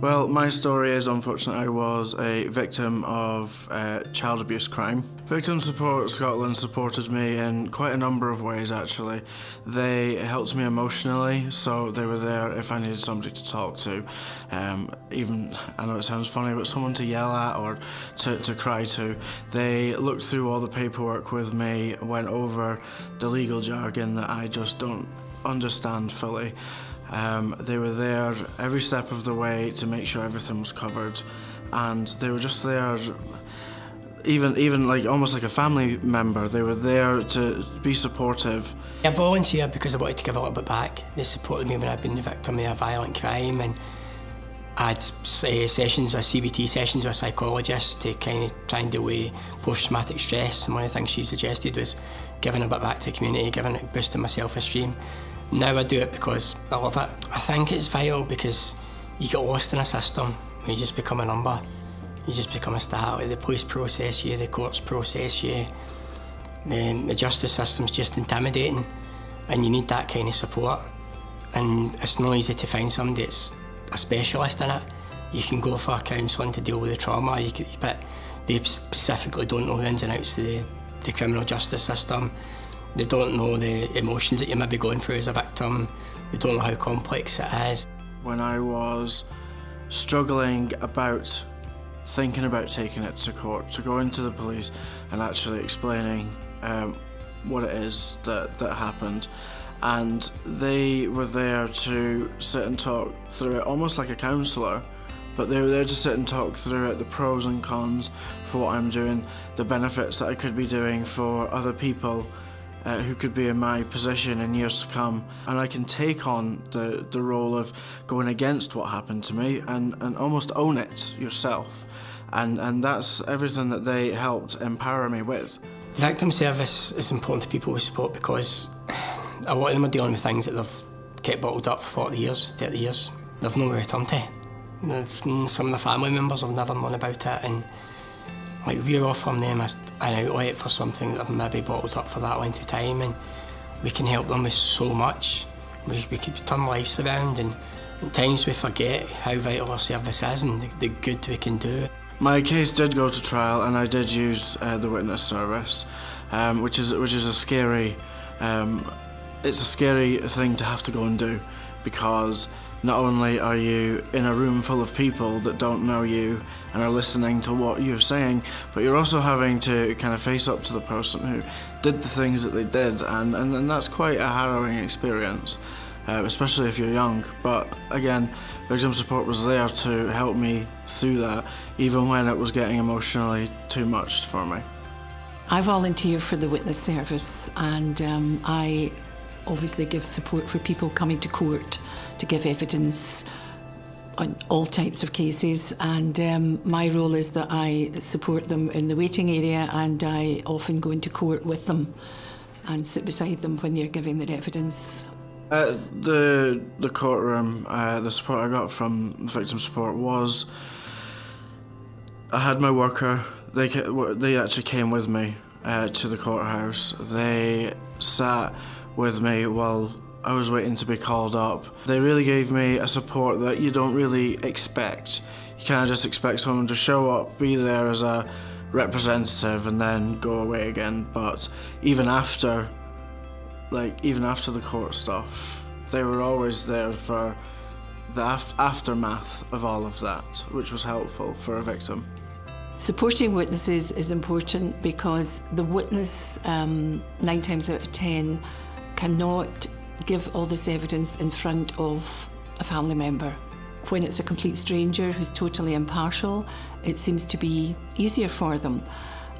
Well, my story is, unfortunately, I was a victim of child abuse crime. Victim Support Scotland supported me in quite a number of ways, actually. They helped me emotionally, so they were there if I needed somebody to talk to. Even, I know it sounds funny, but someone to yell at or to cry to. They looked through all the paperwork with me, went over the legal jargon that I just don't understand fully. They were there every step of the way to make sure everything was covered, and they were just there, even like almost like a family member. They were there to be supportive. I volunteered because I wanted to give a little bit back. They supported me when I'd been the victim of a violent crime, and I had sessions, CBT sessions with psychologists to kind of try and deal with post-traumatic stress. And one of the things she suggested was giving a bit back to the community, boosting my self-esteem. Now I do it because I love it. I think it's vital because you get lost in a system where you just become a number. You just become a stat. The police process you, the courts process you. The justice system's just intimidating, and you need that kind of support. And it's not easy to find somebody that's a specialist in it. You can go for counselling to deal with the trauma, but they specifically don't know the ins and outs of the criminal justice system. They don't know the emotions that you may be going through as a victim. They don't know how complex it is. When I was struggling about thinking about taking it to court, to go into the police and actually explaining what it is that happened, and they were there to sit and talk through it, almost like a counsellor, but they were there to sit and talk through it, the pros and cons for what I'm doing, the benefits that I could be doing for other people who could be in my position in years to come. And I can take on the role of going against what happened to me and almost own it yourself. And that's everything that they helped empower me with. The victim service is important to people with support because a lot of them are dealing with things that they've kept bottled up for 40 years, 30 years. They've nowhere to turn to. Some of the family members have never known about it, and we're offering them an outlet for something that they've maybe bottled up for that length of time, and we can help them with so much. We could turn lives around, and at times we forget how vital our service is and the good we can do. My case did go to trial, and I did use the witness service, which is a scary. It's a scary thing to have to go and do, because not only are you in a room full of people that don't know you and are listening to what you're saying, but you're also having to kind of face up to the person who did the things that they did, and that's quite a harrowing experience, especially if you're young. But again, Victim Support was there to help me through that, even when it was getting emotionally too much for me. I volunteer for the witness service, and I obviously give support for people coming to court to give evidence on all types of cases, and my role is that I support them in the waiting area, and I often go into court with them and sit beside them when they're giving their evidence. The courtroom, the support I got from Victim Support was, I had my worker. They actually came with me to the courthouse. They sat with me while I was waiting to be called up. They really gave me a support that you don't really expect. You kind of just expect someone to show up, be there as a representative, and then go away again. But even after the court stuff, they were always there for the aftermath of all of that, which was helpful for a victim. Supporting witnesses is important because the witness, 9 times out of 10, cannot give all this evidence in front of a family member. When it's a complete stranger who's totally impartial, it seems to be easier for them.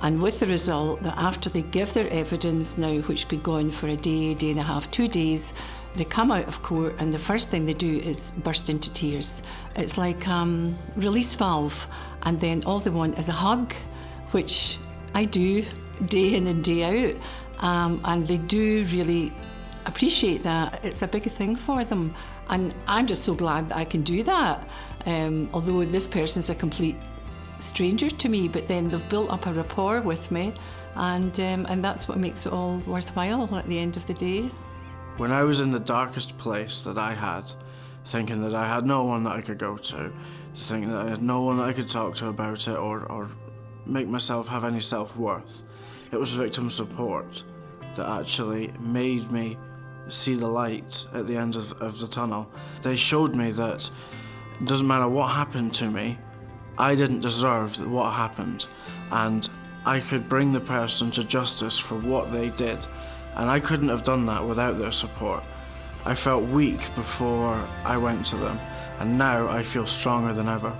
And with the result that after they give their evidence now, which could go on for a day and a half, 2 days, they come out of court and the first thing they do is burst into tears. It's like a release valve, and then all they want is a hug, which I do day in and day out, and they do really appreciate that. It's a big thing for them, and I'm just so glad that I can do that, although this person's a complete stranger to me, but then they've built up a rapport with me, and that's what makes it all worthwhile at the end of the day. When I was in the darkest place that I had, thinking that I had no one that I could go to think that I had no one that I could talk to about it or make myself have any self-worth. It was victim support that actually made me see the light at the end of the tunnel. They showed me that it doesn't matter what happened to me, I didn't deserve what happened, and I could bring the person to justice for what they did, and I couldn't have done that without their support. I felt weak before I went to them, and now I feel stronger than ever.